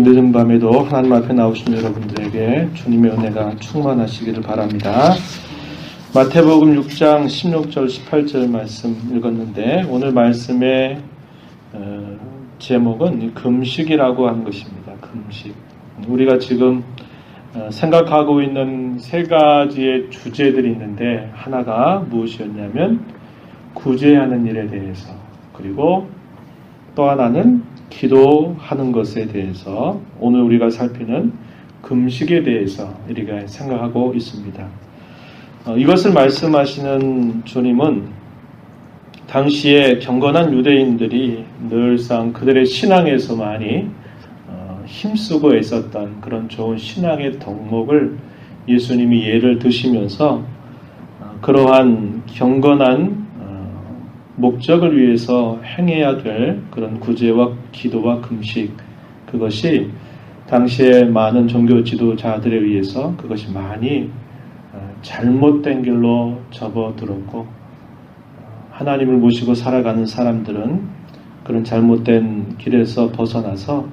늦은 밤에도 하나님 앞에 나오신 여러분들에게 주님의 은혜가 충만하시기를 바랍니다. 마태복음 6장 16절 18절 말씀 읽었는데 오늘 말씀의 제목은 금식이라고 하는 것입니다. 금식. 우리가 지금 생각하고 있는 세 가지의 주제들이 있는데 하나가 무엇이었냐면 구제하는 일에 대해서, 그리고 또 하나는 기도하는 것에 대해서, 오늘 우리가 살피는 금식에 대해서 우리가 생각하고 있습니다. 이것을 말씀하시는 주님은 당시에 경건한 유대인들이 늘상 그들의 신앙에서 많이 힘쓰고 있었던 그런 좋은 신앙의 덕목을 예수님이 예를 드시면서 그러한 경건한 목적을 위해서 행해야 될 그런 구제와 기도와 금식, 그것이 당시에 많은 종교 지도자들에 의해서 그것이 많이 잘못된 길로 접어들었고, 하나님을 모시고 살아가는 사람들은 그런 잘못된 길에서 벗어나서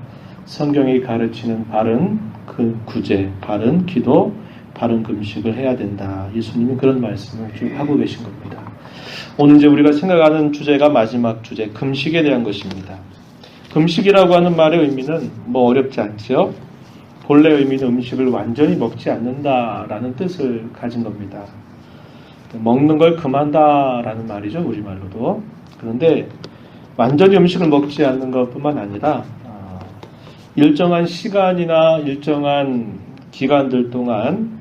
성경이 가르치는 바른 그 구제, 바른 기도, 바른 금식을 해야 된다. 예수님이 그런 말씀을 하고 계신 겁니다. 오늘 이제 우리가 생각하는 주제가 마지막 주제, 금식에 대한 것입니다. 금식이라고 하는 말의 의미는 어렵지 않죠? 본래 의미는 음식을 완전히 먹지 않는다라는 뜻을 가진 겁니다. 먹는 걸 금한다라는 말이죠, 우리말로도. 그런데 완전히 음식을 먹지 않는 것뿐만 아니라 일정한 시간이나 일정한 기간들 동안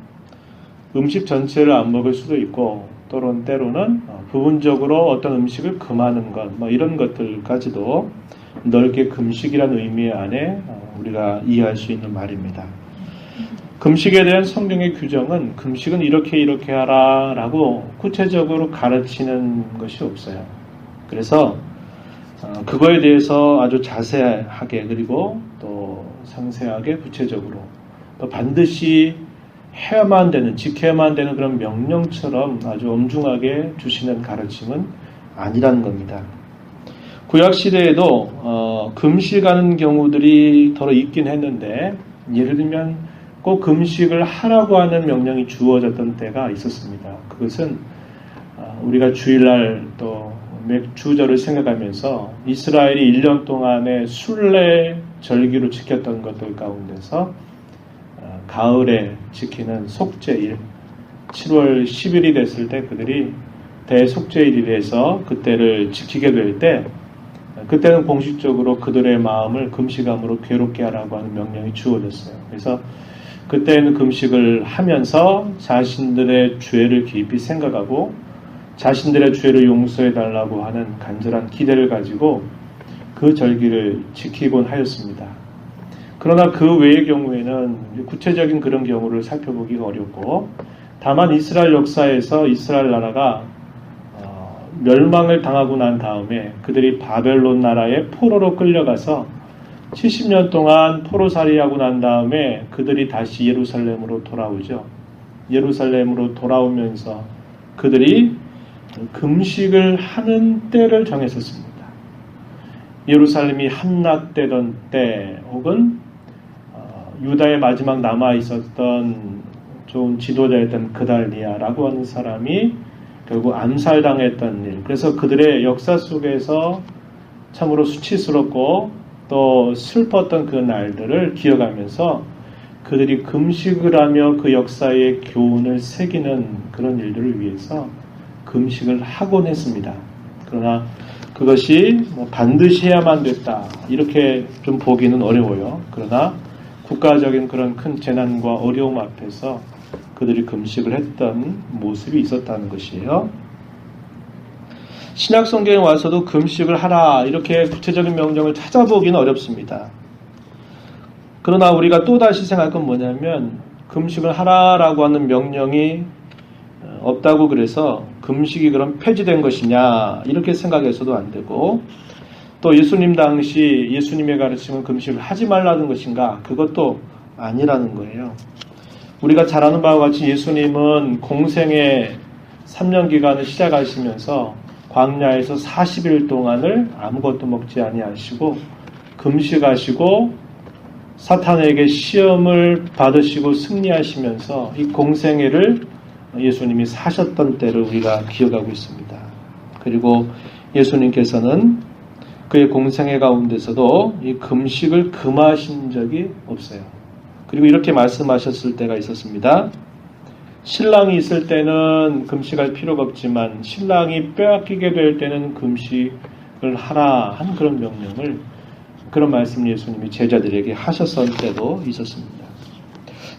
음식 전체를 안 먹을 수도 있고, 또는 때로는 부분적으로 어떤 음식을 금하는 것, 이런 것들까지도 넓게 금식이라는 의미 안에 우리가 이해할 수 있는 말입니다. 금식에 대한 성경의 규정은 금식은 이렇게 하라 라고 구체적으로 가르치는 것이 없어요. 그래서 그거에 대해서 아주 자세하게, 그리고 또 상세하게, 구체적으로 또 반드시 해야만 되는, 지켜야만 되는 그런 명령처럼 아주 엄중하게 주시는 가르침은 아니라는 겁니다. 구약시대에도 금식하는 경우들이 더러 있긴 했는데, 예를 들면 꼭 금식을 하라고 하는 명령이 주어졌던 때가 있었습니다. 그것은 우리가 주일날 또 맥주절을 생각하면서 이스라엘이 1년 동안의 순례 절기로 지켰던 것들 가운데서 가을에 지키는 속죄일, 7월 10일이 됐을 때 그들이 대속죄일이라서 그때를 지키게 될 때, 그때는 공식적으로 그들의 마음을 금식함으로 괴롭게 하라고 하는 명령이 주어졌어요. 그래서 그때는 금식을 하면서 자신들의 죄를 깊이 생각하고 자신들의 죄를 용서해 달라고 하는 간절한 기대를 가지고 그 절기를 지키곤 하였습니다. 그러나 그 외의 경우에는 구체적인 그런 경우를 살펴보기가 어렵고, 다만 이스라엘 역사에서 이스라엘 나라가 멸망을 당하고 난 다음에 그들이 바벨론 나라의 포로로 끌려가서 70년 동안 포로살이하고 난 다음에 그들이 다시 예루살렘으로 돌아오죠. 예루살렘으로 돌아오면서 그들이 금식을 하는 때를 정했었습니다. 예루살렘이 함락되던 때, 혹은 유다의 마지막 남아있었던 좋은 지도자였던 그달리아라고 하는 사람이 결국 암살당했던 일, 그래서 그들의 역사 속에서 참으로 수치스럽고 또 슬펐던 그 날들을 기억하면서 그들이 금식을 하며 그 역사의 교훈을 새기는 그런 일들을 위해서 금식을 하곤 했습니다. 그러나 그것이 반드시 해야만 됐다, 이렇게 좀 보기는 어려워요. 그러나 국가적인 그런 큰 재난과 어려움 앞에서 그들이 금식을 했던 모습이 있었다는 것이에요. 신약 성경에 와서도 금식을 하라, 이렇게 구체적인 명령을 찾아보기는 어렵습니다. 그러나 우리가 또다시 생각할 건 뭐냐면, 금식을 하라라고 하는 명령이 없다고 그래서 금식이 그럼 폐지된 것이냐, 이렇게 생각해서도 안 되고, 또 예수님 당시 예수님의 가르침은 금식을 하지 말라는 것인가, 그것도 아니라는 거예요. 우리가 잘 아는 바와 같이 예수님은 공생의 3년 기간을 시작하시면서 광야에서 40일 동안을 아무것도 먹지 아니하시고 금식하시고 사탄에게 시험을 받으시고 승리하시면서 이 공생애를 예수님이 사셨던 때를 우리가 기억하고 있습니다. 그리고 예수님께서는 그의 공생애 가운데서도 이 금식을 금하신 적이 없어요. 그리고 이렇게 말씀하셨을 때가 있었습니다. 신랑이 있을 때는 금식할 필요가 없지만 신랑이 빼앗기게 될 때는 금식을 하라 한 그런 명령을, 그런 말씀을 예수님이 제자들에게 하셨을 때도 있었습니다.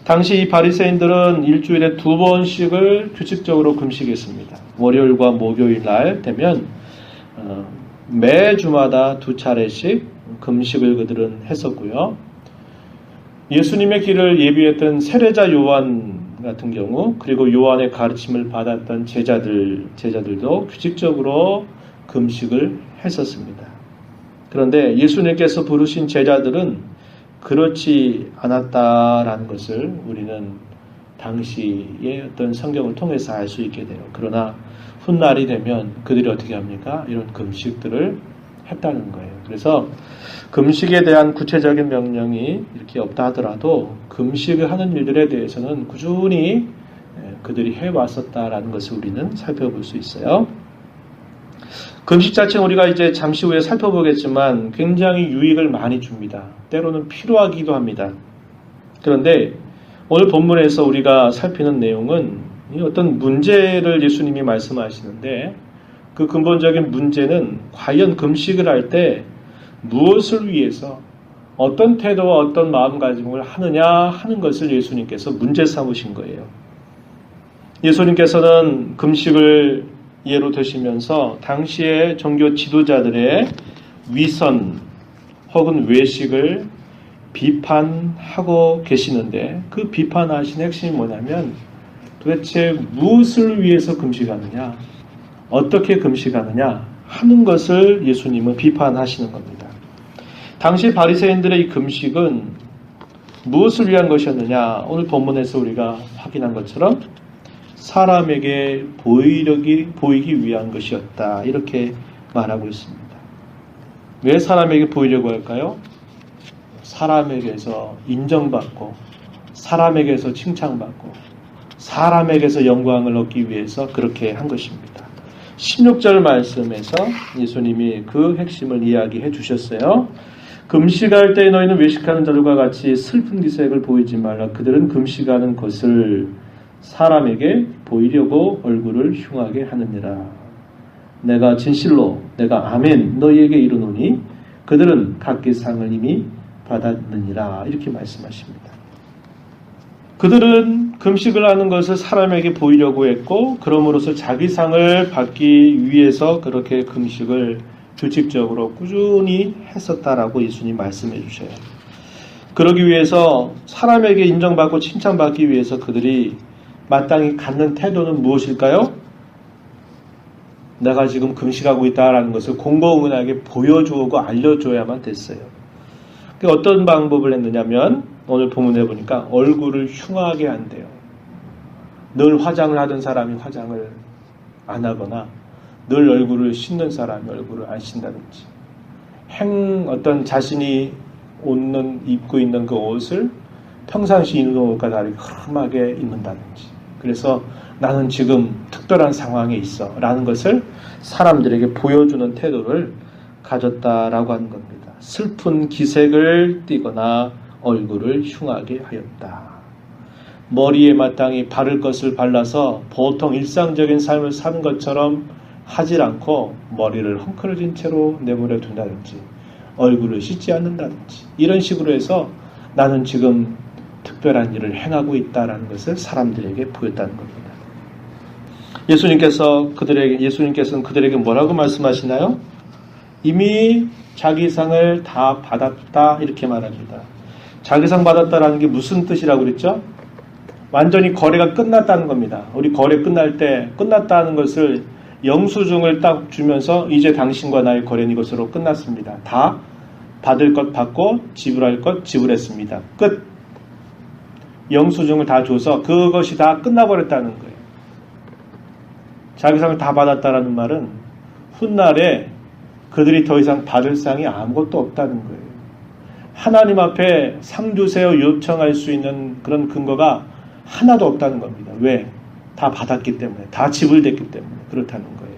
당시 이 바리새인들은 일주일에 2번씩을 규칙적으로 금식했습니다. 월요일과 목요일 날 되면 매주마다 2차례씩 금식을 그들은 했었고요. 예수님의 길을 예비했던 세례자 요한 같은 경우, 그리고 요한의 가르침을 받았던 제자들도 규칙적으로 금식을 했었습니다. 그런데 예수님께서 부르신 제자들은 그렇지 않았다라는 것을 우리는 당시의 어떤 성경을 통해서 알 수 있게 돼요. 그러나 훗날이 되면 그들이 어떻게 합니까? 이런 금식들을 했다는 거예요. 그래서 금식에 대한 구체적인 명령이 이렇게 없다 하더라도 금식을 하는 일들에 대해서는 꾸준히 그들이 해왔었다라는 것을 우리는 살펴볼 수 있어요. 금식 자체는 우리가 이제 잠시 후에 살펴보겠지만 굉장히 유익을 많이 줍니다. 때로는 필요하기도 합니다. 그런데 오늘 본문에서 우리가 살피는 내용은 어떤 문제를 예수님이 말씀하시는데, 그 근본적인 문제는 과연 금식을 할 때 무엇을 위해서 어떤 태도와 어떤 마음가짐을 하느냐 하는 것을 예수님께서 문제 삼으신 거예요. 예수님께서는 금식을 예로 드시면서 당시의 종교 지도자들의 위선 혹은 외식을 비판하고 계시는데, 그 비판하신 핵심이 뭐냐면 도대체 무엇을 위해서 금식하느냐, 어떻게 금식하느냐 하는 것을 예수님은 비판하시는 겁니다. 당시 바리새인들의 이 금식은 무엇을 위한 것이었느냐, 오늘 본문에서 우리가 확인한 것처럼 사람에게 보이기 위한 것이었다, 이렇게 말하고 있습니다. 왜 사람에게 보이려고 할까요? 사람에게서 인정받고 사람에게서 칭찬받고 사람에게서 영광을 얻기 위해서 그렇게 한 것입니다. 16절 말씀에서 예수님이 그 핵심을 이야기해 주셨어요. 금식할 때 너희는 외식하는 자들과 같이 슬픈 기색을 보이지 말라. 그들은 금식하는 것을 사람에게 보이려고 얼굴을 흉하게 하느니라. 내가 진실로 내가 아멘 너희에게 이르노니 그들은 각기 상을 이미 받았느니라. 이렇게 말씀하십니다. 그들은 금식을 하는 것을 사람에게 보이려고 했고, 그럼으로써 자기 상을 받기 위해서 그렇게 금식을 규칙적으로 꾸준히 했었다라고 예수님 말씀해 주셔요. 그러기 위해서 사람에게 인정받고 칭찬받기 위해서 그들이 마땅히 갖는 태도는 무엇일까요? 내가 지금 금식하고 있다라는 것을 공공연하게 보여주고 알려줘야만 됐어요. 어떤 방법을 했느냐면 오늘 본문에 보니까 얼굴을 흉하게 한대요. 늘 화장을 하던 사람이 화장을 안 하거나 늘 얼굴을 씻는 사람이 얼굴을 안 씻는다든지, 어떤 자신이 입고 있는 그 옷을 평상시 입는 옷과 다르게 험하게 입는다든지, 그래서 나는 지금 특별한 상황에 있어 라는 것을 사람들에게 보여주는 태도를 가졌다라고 하는 겁니다. 슬픈 기색을 띠거나 얼굴을 흉하게 하였다. 머리에 마땅히 바를 것을 발라서 보통 일상적인 삶을 사는 것처럼 하질 않고 머리를 헝클어진 채로 내버려 둔다든지 얼굴을 씻지 않는다든지 이런 식으로 해서 나는 지금 특별한 일을 행하고 있다는 것을 사람들에게 보였다는 겁니다. 예수님께서는 그들에게 뭐라고 말씀하시나요? 이미 자기 상을 다 받았다 이렇게 말합니다. 자기 상 받았다라는 게 무슨 뜻이라고 그랬죠? 완전히 거래가 끝났다는 겁니다. 우리 거래 끝날 때 끝났다는 것을 영수증을 딱 주면서 이제 당신과 나의 거래는 이것으로 끝났습니다. 다 받을 것 받고 지불할 것 지불했습니다. 끝. 영수증을 다 줘서 그것이 다 끝나버렸다는 거예요. 자기 상을 다 받았다라는 말은 훗날에 그들이 더 이상 받을 상이 아무것도 없다는 거예요. 하나님 앞에 상 주세요 요청할 수 있는 그런 근거가 하나도 없다는 겁니다. 왜? 다 받았기 때문에, 다 지불됐기 때문에 그렇다는 거예요.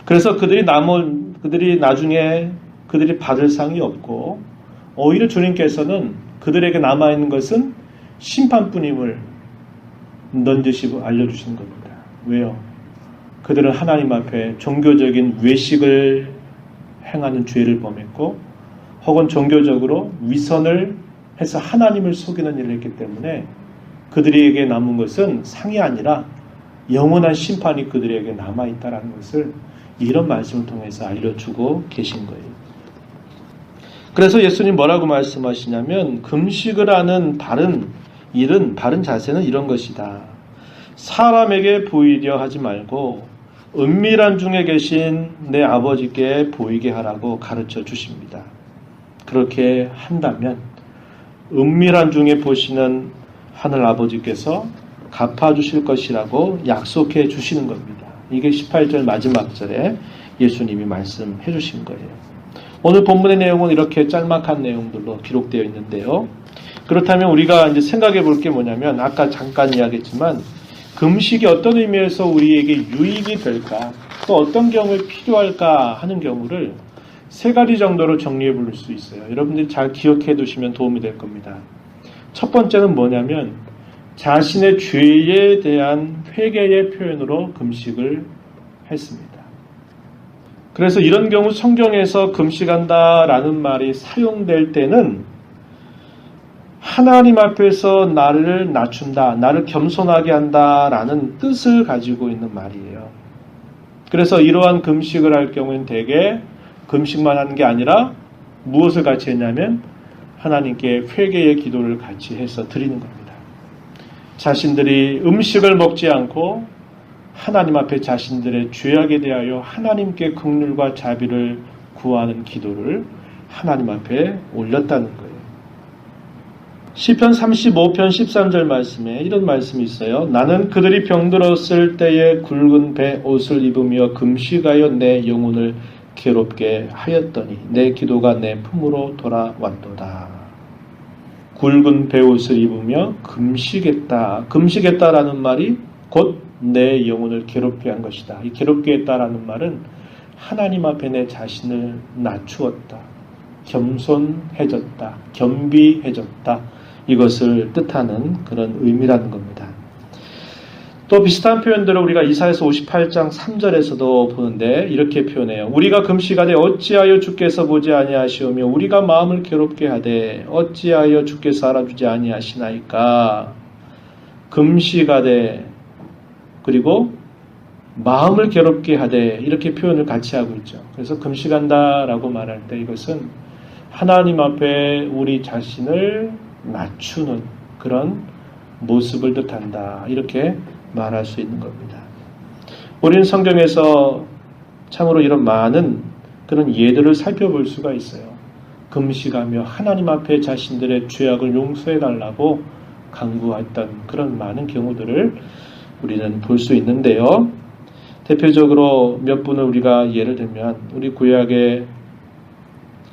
그래서 그들이 나중에 그들이 받을 상이 없고, 오히려 주님께서는 그들에게 남아있는 것은 심판뿐임을 넌지시 알려주시는 겁니다. 왜요? 그들은 하나님 앞에 종교적인 외식을 행하는 죄를 범했고, 혹은 종교적으로 위선을 해서 하나님을 속이는 일을 했기 때문에 그들에게 남은 것은 상이 아니라 영원한 심판이 그들에게 남아있다는 것을 이런 말씀을 통해서 알려주고 계신 거예요. 그래서 예수님 뭐라고 말씀하시냐면, 금식을 하는 바른 자세는 이런 것이다. 사람에게 보이려 하지 말고 은밀한 중에 계신 내 아버지께 보이게 하라고 가르쳐 주십니다. 그렇게 한다면 은밀한 중에 보시는 하늘 아버지께서 갚아주실 것이라고 약속해 주시는 겁니다. 이게 18절 마지막 절에 예수님이 말씀해 주신 거예요. 오늘 본문의 내용은 이렇게 짤막한 내용들로 기록되어 있는데요. 그렇다면 우리가 이제 생각해 볼 게 뭐냐면, 아까 잠깐 이야기했지만 금식이 어떤 의미에서 우리에게 유익이 될까, 또 어떤 경우에 필요할까 하는 경우를 세 가지 정도로 정리해 볼 수 있어요. 여러분들이 잘 기억해 두시면 도움이 될 겁니다. 첫 번째는 뭐냐면, 자신의 죄에 대한 회개의 표현으로 금식을 했습니다. 그래서 이런 경우 성경에서 금식한다라는 말이 사용될 때는 하나님 앞에서 나를 낮춘다, 나를 겸손하게 한다라는 뜻을 가지고 있는 말이에요. 그래서 이러한 금식을 할 경우에는 대개 금식만 하는 게 아니라 무엇을 같이 했냐면 하나님께 회개의 기도를 같이 해서 드리는 겁니다. 자신들이 음식을 먹지 않고 하나님 앞에 자신들의 죄악에 대하여 하나님께 긍휼과 자비를 구하는 기도를 하나님 앞에 올렸다는 거예요. 시편 35편 13절 말씀에 이런 말씀이 있어요. 나는 그들이 병들었을 때에 굵은 배 옷을 입으며 금식하여 내 영혼을 괴롭게 하였더니 내 기도가 내 품으로 돌아왔도다. 굵은 배옷을 입으며 금식했다라는 말이 곧 내 영혼을 괴롭게 한 것이다. 이 괴롭게 했다라는 말은 하나님 앞에 내 자신을 낮추었다, 겸손해졌다, 겸비해졌다, 이것을 뜻하는 그런 의미라는 겁니다. 또 비슷한 표현들을 우리가 이사야서 58장 3절에서도 보는데 이렇게 표현해요. 우리가 금식하되 어찌하여 주께서 보지 아니하시오며 우리가 마음을 괴롭게 하되 어찌하여 주께서 알아주지 아니하시나이까. 금식하되 그리고 마음을 괴롭게 하되 이렇게 표현을 같이 하고 있죠. 그래서 금식한다라고 말할 때 이것은 하나님 앞에 우리 자신을 낮추는 그런 모습을 뜻한다, 이렇게 말할 수 있는 겁니다. 우리는 성경에서 참으로 이런 많은 그런 예들을 살펴볼 수가 있어요. 금식하며 하나님 앞에 자신들의 죄악을 용서해달라고 간구했던 그런 많은 경우들을 우리는 볼 수 있는데요. 대표적으로 몇 분을 우리가 예를 들면 우리 구약에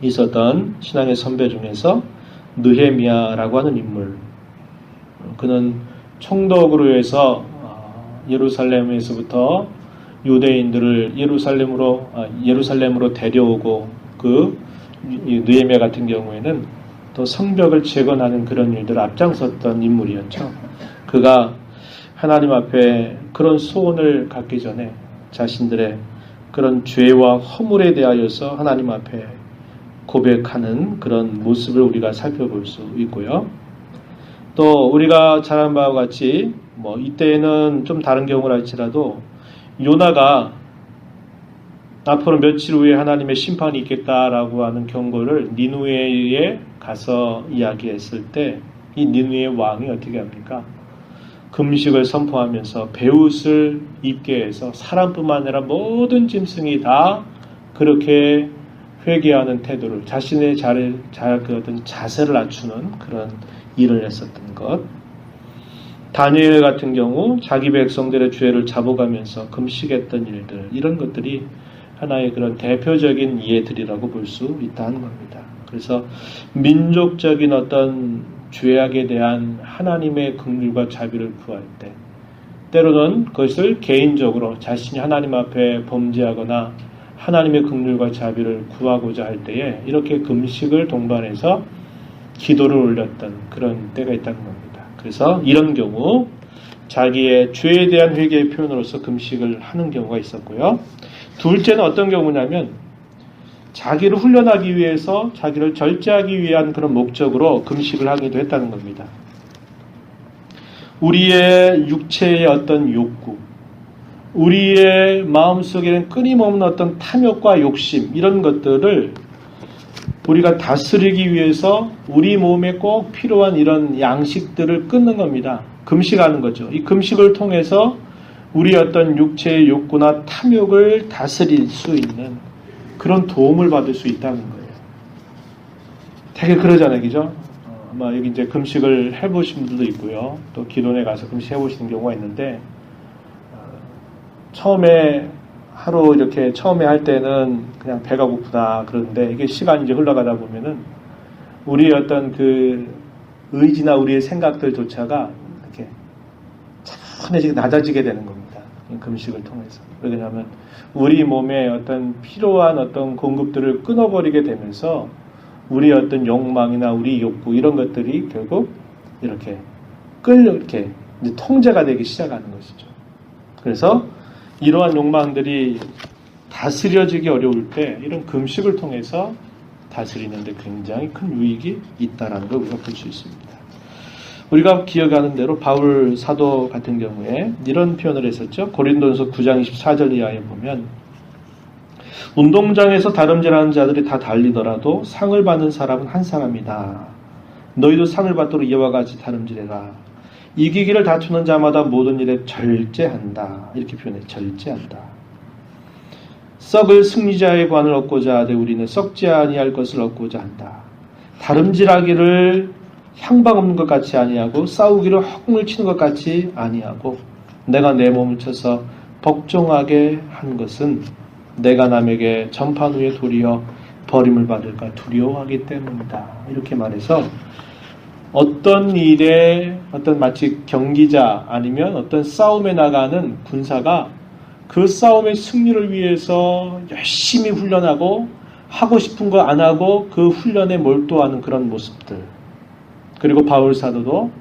있었던 신앙의 선배 중에서 느헤미야라고 하는 인물, 그는 총독으로 해서 예루살렘에서부터 유대인들을 예루살렘으로 데려오고 그 느헤미야 같은 경우에는 또 성벽을 재건하는 그런 일들을 앞장섰던 인물이었죠. 그가 하나님 앞에 그런 소원을 갖기 전에 자신들의 그런 죄와 허물에 대하여서 하나님 앞에 고백하는 그런 모습을 우리가 살펴볼 수 있고요. 또 우리가 잘 아는 바와 같이 이때에는 좀 다른 경우라 할지라도 요나가 앞으로 며칠 후에 하나님의 심판이 있겠다라고 하는 경고를 니누에에 가서 이야기했을 때 이 니누의 왕이 어떻게 합니까? 금식을 선포하면서 베옷을 입게 해서 사람뿐만 아니라 모든 짐승이 다 그렇게 회개하는 태도를, 자신의 자세를 낮추는 그런 일을 했었던 것. 다니엘 같은 경우 자기 백성들의 죄를 잡아가면서 금식했던 일들, 이런 것들이 하나의 그런 대표적인 예들이라고 볼 수 있다는 겁니다. 그래서 민족적인 어떤 죄악에 대한 하나님의 긍휼과 자비를 구할 때, 때로는 그것을 개인적으로 자신이 하나님 앞에 범죄하거나 하나님의 긍휼과 자비를 구하고자 할 때에 이렇게 금식을 동반해서 기도를 올렸던 그런 때가 있다는 겁니다. 그래서 이런 경우 자기의 죄에 대한 회개의 표현으로서 금식을 하는 경우가 있었고요. 둘째는 어떤 경우냐면 자기를 훈련하기 위해서 자기를 절제하기 위한 그런 목적으로 금식을 하기도 했다는 겁니다. 우리의 육체의 어떤 욕구, 우리의 마음속에는 끊임없는 어떤 탐욕과 욕심, 이런 것들을 우리가 다스리기 위해서 우리 몸에 꼭 필요한 이런 양식들을 끊는 겁니다. 금식하는 거죠. 이 금식을 통해서 우리 어떤 육체의 욕구나 탐욕을 다스릴 수 있는 그런 도움을 받을 수 있다는 거예요. 되게 그러잖아요, 그죠? 아마 여기 이제 금식을 해보신 분들도 있고요. 또 기도원에 가서 금식 해보시는 경우가 있는데, 처음에 하루 이렇게 처음에 할 때는 그냥 배가 고프다 그러는데, 이게 시간이 이제 흘러가다 보면은 우리의 어떤 그 의지나 우리의 생각들조차가 이렇게 차분해지게 낮아지게 되는 겁니다. 금식을 통해서. 왜냐하면 우리 몸에 어떤 필요한 어떤 공급들을 끊어버리게 되면서 우리의 어떤 욕망이나 우리 욕구 이런 것들이 결국 이렇게 이렇게 이제 통제가 되기 시작하는 것이죠. 그래서 이러한 욕망들이 다스려지기 어려울 때 이런 금식을 통해서 다스리는데 굉장히 큰 유익이 있다라는 걸 우리가 볼 수 있습니다. 우리가 기억하는 대로 바울 사도 같은 경우에 이런 표현을 했었죠. 고린도전서 9장 24절 이하에 보면 운동장에서 다름질하는 자들이 다 달리더라도 상을 받는 사람은 한 사람이다. 너희도 상을 받도록 이와 같이 다름질해라. 이기기를 다투는 자마다 모든 일에 절제한다. 이렇게 표현해. 절제한다. 썩을 승리자의 관을 얻고자 하되 우리는 썩지 아니할 것을 얻고자 한다. 다름질하기를 향방 없는 것 같이 아니하고 싸우기를 허공을 치는 것 같이 아니하고 내가 내 몸을 쳐서 복종하게 한 것은 내가 남에게 전판 후에 도리어 버림을 받을까 두려워하기 때문이다. 이렇게 말해서 어떤 일에 어떤 마치 경기자 아니면 어떤 싸움에 나가는 군사가 그 싸움의 승리를 위해서 열심히 훈련하고 하고 싶은 거 안 하고 그 훈련에 몰두하는 그런 모습들. 그리고 바울 사도도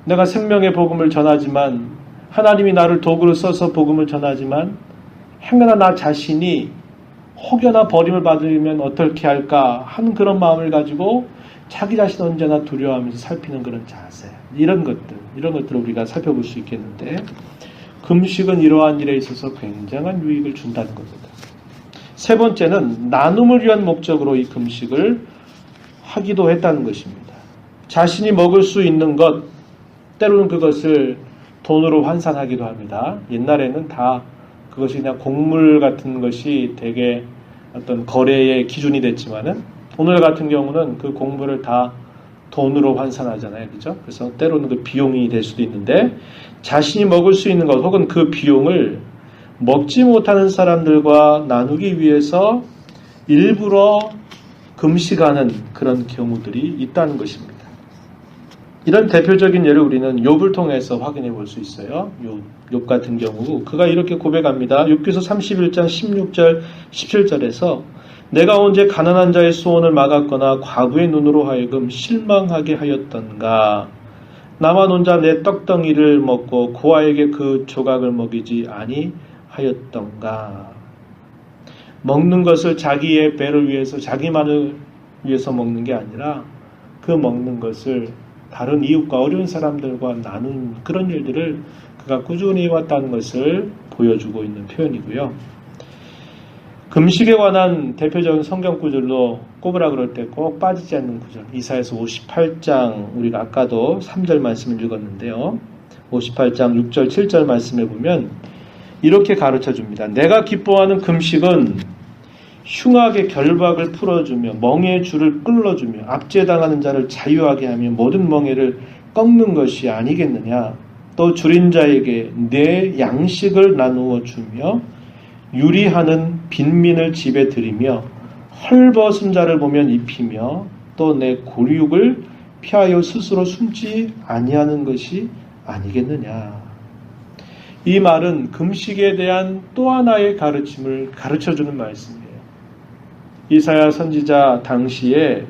내가 생명의 복음을 전하지만 하나님이 나를 도구로 써서 복음을 전하지만 행여나 나 자신이 혹여나 버림을 받으면 어떻게 할까 하는 그런 마음을 가지고 자기 자신 언제나 두려워하면서 살피는 그런 자세, 이런 것들을 우리가 살펴볼 수 있겠는데, 금식은 이러한 일에 있어서 굉장한 유익을 준다는 겁니다. 세 번째는 나눔을 위한 목적으로 이 금식을 하기도 했다는 것입니다. 자신이 먹을 수 있는 것, 때로는 그것을 돈으로 환산하기도 합니다. 옛날에는 다 그것이 그냥 곡물 같은 것이 되게 어떤 거래의 기준이 됐지만은 오늘 같은 경우는 그 곡물을 다 돈으로 환산하잖아요. 그죠? 그래서 때로는 그 비용이 될 수도 있는데 자신이 먹을 수 있는 것 혹은 그 비용을 먹지 못하는 사람들과 나누기 위해서 일부러 금식하는 그런 경우들이 있다는 것입니다. 이런 대표적인 예를 우리는 욥을 통해서 확인해 볼 수 있어요. 욥 같은 경우 그가 이렇게 고백합니다. 욥기서 31장 16절 17절에서 내가 언제 가난한 자의 소원을 막았거나 과부의 눈으로 하여금 실망하게 하였던가. 나만 혼자 내 떡덩이를 먹고 고아에게 그 조각을 먹이지 아니하였던가. 먹는 것을 자기의 배를 위해서 자기만을 위해서 먹는 게 아니라 그 먹는 것을 다른 이웃과 어려운 사람들과 나눈 그런 일들을 그가 꾸준히 해왔다는 것을 보여주고 있는 표현이고요. 금식에 관한 대표적인 성경 구절로 꼽으라 그럴 때 꼭 빠지지 않는 구절. 이사야서 58장 우리가 아까도 3절 말씀을 읽었는데요. 58장 6절 7절 말씀에 보면 이렇게 가르쳐 줍니다. 내가 기뻐하는 금식은 흉악의 결박을 풀어주며 멍에의 줄을 끌어주며 압제당하는 자를 자유하게 하며 모든 멍에를 꺾는 것이 아니겠느냐. 또 줄인 자에게 내 양식을 나누어 주며 유리하는 빈민을 집에 들이며 헐벗은 자를 보면 입히며 또 내 곤욕을 피하여 스스로 숨지 아니하는 것이 아니겠느냐. 이 말은 금식에 대한 또 하나의 가르침을 가르쳐주는 말씀이에요. 이사야 선지자 당시에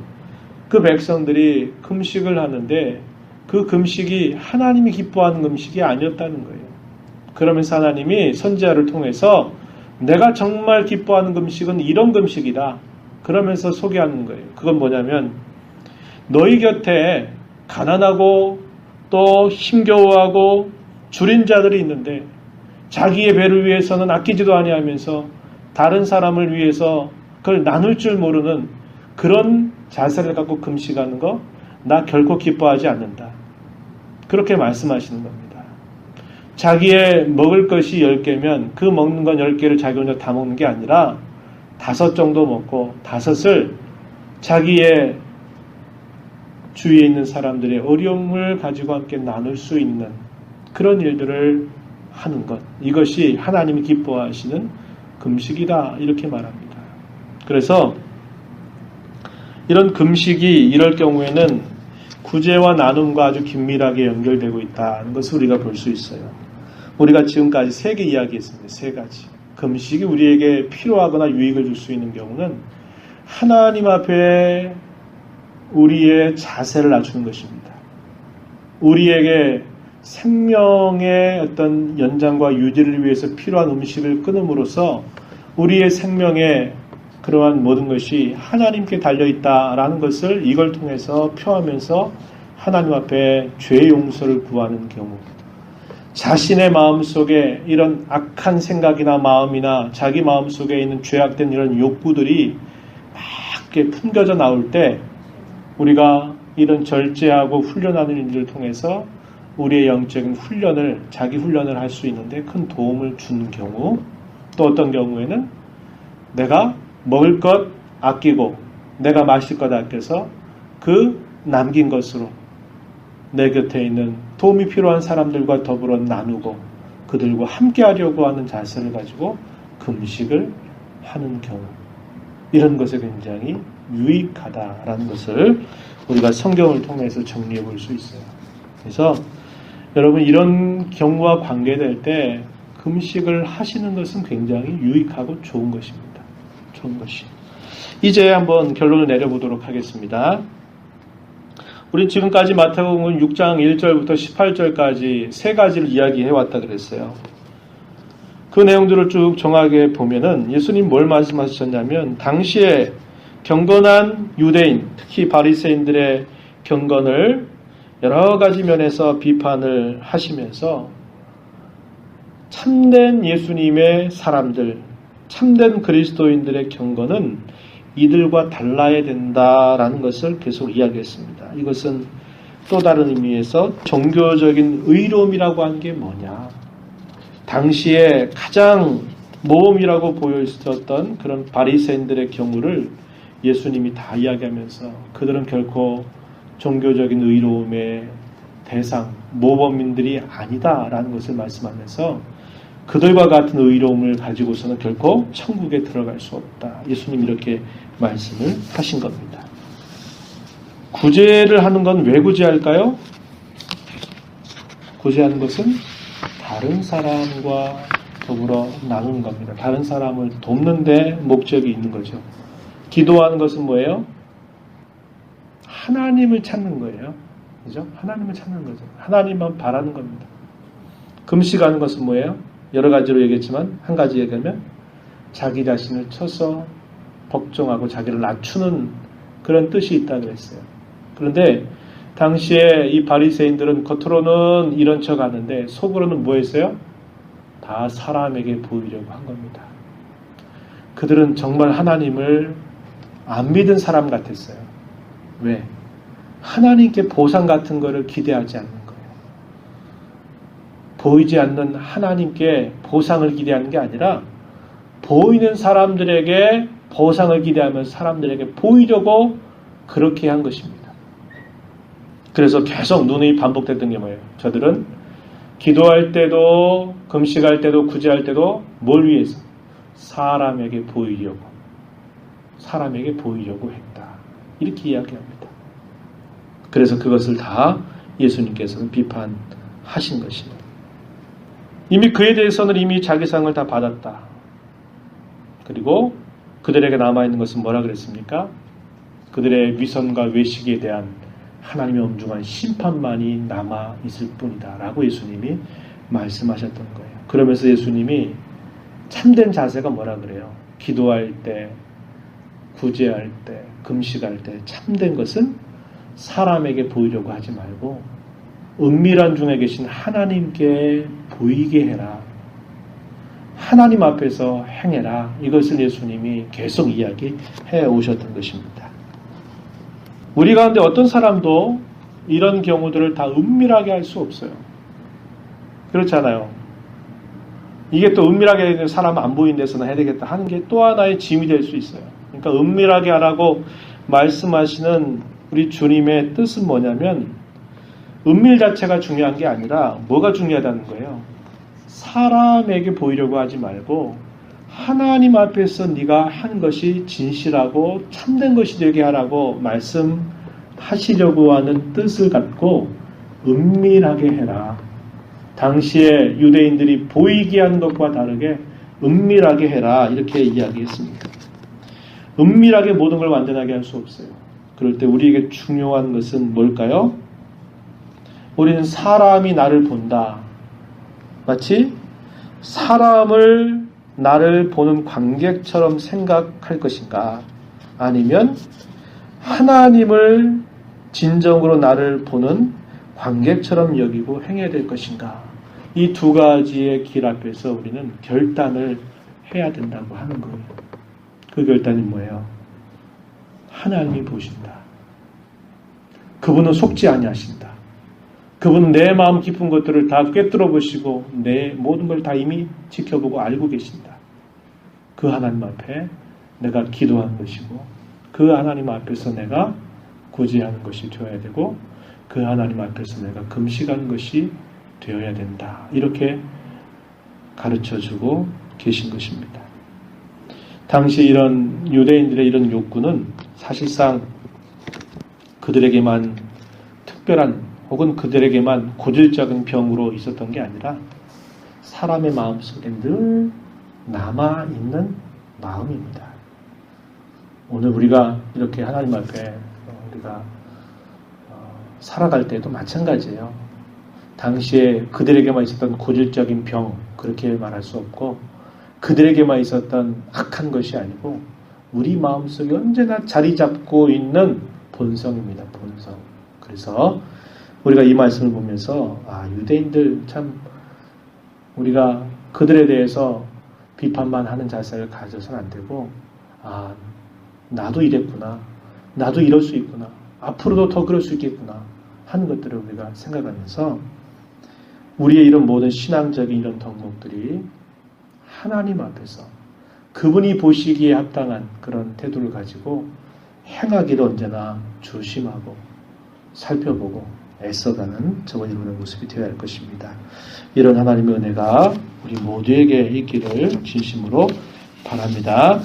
그 백성들이 금식을 하는데 그 금식이 하나님이 기뻐하는 금식이 아니었다는 거예요. 그러면서 하나님이 선지자를 통해서 내가 정말 기뻐하는 금식은 이런 금식이다. 그러면서 소개하는 거예요. 그건 뭐냐면 너희 곁에 가난하고 또 힘겨워하고 줄인 자들이 있는데 자기의 배를 위해서는 아끼지도 아니하면서 다른 사람을 위해서 그걸 나눌 줄 모르는 그런 자세를 갖고 금식하는 거 나 결코 기뻐하지 않는다. 그렇게 말씀하시는 겁니다. 자기의 먹을 것이 10개면 그 먹는 건 10개를 자기 혼자 다 먹는 게 아니라 5 정도 먹고 5을 자기의 주위에 있는 사람들의 어려움을 가지고 함께 나눌 수 있는 그런 일들을 하는 것. 이것이 하나님이 기뻐하시는 금식이다. 이렇게 말합니다. 그래서 이런 금식이 이럴 경우에는 구제와 나눔과 아주 긴밀하게 연결되고 있다는 것을 우리가 볼 수 있어요. 우리가 지금까지 3개 이야기했습니다. 3가지. 금식이 우리에게 필요하거나 유익을 줄 수 있는 경우는 하나님 앞에 우리의 자세를 낮추는 것입니다. 우리에게 생명의 어떤 연장과 유지를 위해서 필요한 음식을 끊음으로써 우리의 생명의 그러한 모든 것이 하나님께 달려있다라는 것을 이걸 통해서 표하면서 하나님 앞에 죄 용서를 구하는 경우, 자신의 마음속에 이런 악한 생각이나 마음이나 자기 마음속에 있는 죄악된 이런 욕구들이 막 이렇게 풍겨져 나올 때 우리가 이런 절제하고 훈련하는 일들을 통해서 우리의 영적인 훈련을, 자기 훈련을 할 수 있는데 큰 도움을 주는 경우, 또 어떤 경우에는 내가 먹을 것 아끼고 내가 마실 것 아껴서 그 남긴 것으로 내 곁에 있는 도움이 필요한 사람들과 더불어 나누고 그들과 함께 하려고 하는 자세를 가지고 금식을 하는 경우, 이런 것에 굉장히 유익하다라는 것을 우리가 성경을 통해서 정리해 볼 수 있어요. 그래서 여러분, 이런 경우와 관계될 때 금식을 하시는 것은 굉장히 유익하고 좋은 것입니다. 좋은 것이. 이제 한번 결론을 내려보도록 하겠습니다. 우린 지금까지 마태복음 6장 1절부터 18절까지 3가지를 이야기해 왔다 그랬어요. 그 내용들을 쭉 정하게 보면은 예수님 뭘 말씀하셨냐면, 당시에 경건한 유대인, 특히 바리새인들의 경건을 여러 가지 면에서 비판을 하시면서 참된 예수님의 사람들, 참된 그리스도인들의 경건은 이들과 달라야 된다라는 것을 계속 이야기했습니다. 이것은 또 다른 의미에서 종교적인 의로움이라고 하는 게 뭐냐. 당시에 가장 모범이라고 보여 있었던 그런 바리새인들의 경우를 예수님이 다 이야기하면서 그들은 결코 종교적인 의로움의 대상, 모범인들이 아니다라는 것을 말씀하면서 그들과 같은 의로움을 가지고서는 결코 천국에 들어갈 수 없다. 예수님 이렇게 말씀을 하신 겁니다. 구제를 하는 건 왜 구제할까요? 구제하는 것은 다른 사람과 더불어 나누는 겁니다. 다른 사람을 돕는 데 목적이 있는 거죠. 기도하는 것은 뭐예요? 하나님을 찾는 거예요. 그죠? 하나님을 찾는 거죠. 하나님만 바라는 겁니다. 금식하는 것은 뭐예요? 여러 가지로 얘기했지만 한 가지 얘기하면 자기 자신을 쳐서 복종하고 자기를 낮추는 그런 뜻이 있다고 했어요. 그런데 당시에 이 바리새인들은 겉으로는 이런 척 하는데 속으로는 뭐 했어요? 다 사람에게 보이려고 한 겁니다. 그들은 정말 하나님을 안 믿은 사람 같았어요. 왜? 하나님께 보상 같은 거를 기대하지 않는 거예요. 보이지 않는 하나님께 보상을 기대하는 게 아니라 보이는 사람들에게 보상을 기대하면서 사람들에게 보이려고 그렇게 한 것입니다. 그래서 계속 눈이 반복됐던 게 뭐예요? 저들은 기도할 때도 금식할 때도 구제할 때도 뭘 위해서? 사람에게 보이려고. 사람에게 보이려고 했다. 이렇게 이야기합니다. 그래서 그것을 다 예수님께서는 비판하신 것입니다. 이미 그에 대해서는 이미 자기 상을 다 받았다. 그리고 그들에게 남아있는 것은 뭐라 그랬습니까? 그들의 위선과 외식에 대한 하나님의 엄중한 심판만이 남아있을 뿐이다 라고 예수님이 말씀하셨던 거예요. 그러면서 예수님이 참된 자세가 뭐라 그래요? 기도할 때, 구제할 때, 금식할 때 참된 것은 사람에게 보이려고 하지 말고 은밀한 중에 계신 하나님께 보이게 해라. 하나님 앞에서 행해라. 이것을 예수님이 계속 이야기해 오셨던 것입니다. 우리 가운데 어떤 사람도 이런 경우들을 다 은밀하게 할 수 없어요. 그렇잖아요. 이게 또 은밀하게 사람 안 보이는 데서는 해야 되겠다 하는 게 또 하나의 짐이 될 수 있어요. 그러니까 은밀하게 하라고 말씀하시는 우리 주님의 뜻은 뭐냐면 은밀 자체가 중요한 게 아니라 뭐가 중요하다는 거예요. 사람에게 보이려고 하지 말고 하나님 앞에서 네가 한 것이 진실하고 참된 것이 되게 하라고 말씀하시려고 하는 뜻을 갖고 은밀하게 해라. 당시에 유대인들이 보이게 하는 것과 다르게 은밀하게 해라. 이렇게 이야기했습니다. 은밀하게 모든 걸 완전하게 할 수 없어요. 그럴 때 우리에게 중요한 것은 뭘까요? 우리는 사람이 나를 본다. 마치 사람을 나를 보는 관객처럼 생각할 것인가? 아니면 하나님을 진정으로 나를 보는 관객처럼 여기고 행해야 될 것인가? 이 두 가지의 길 앞에서 우리는 결단을 해야 된다고 하는 거예요. 그 결단이 뭐예요? 하나님이 보신다. 그분은 속지 아니하신다. 그분은 내 마음 깊은 것들을 다 꿰뚫어 보시고 내 모든 걸 다 이미 지켜보고 알고 계신다. 그 하나님 앞에 내가 기도하는 것이고 그 하나님 앞에서 내가 구제하는 것이 되어야 되고 그 하나님 앞에서 내가 금식하는 것이 되어야 된다. 이렇게 가르쳐주고 계신 것입니다. 당시 이런 유대인들의 이런 욕구는 사실상 그들에게만 특별한 혹은 그들에게만 고질적인 병으로 있었던 게 아니라 사람의 마음속에 늘 남아있는 마음입니다. 오늘 우리가 이렇게 하나님 앞에 우리가 살아갈 때도 마찬가지예요. 당시에 그들에게만 있었던 고질적인 병 그렇게 말할 수 없고 그들에게만 있었던 악한 것이 아니고 우리 마음속에 언제나 자리 잡고 있는 본성입니다. 본성. 그래서 우리가 이 말씀을 보면서 유대인들 참 우리가 그들에 대해서 비판만 하는 자세를 가져서는 안 되고 나도 이랬구나. 나도 이럴 수 있구나. 앞으로도 더 그럴 수 있겠구나 하는 것들을 우리가 생각하면서 우리의 이런 모든 신앙적인 이런 덕목들이 하나님 앞에서 그분이 보시기에 합당한 그런 태도를 가지고 행하기를 언제나 조심하고 살펴보고 애써가는 저번 이루는 모습이 되어야 할 것입니다. 이런 하나님의 은혜가 우리 모두에게 있기를 진심으로 바랍니다.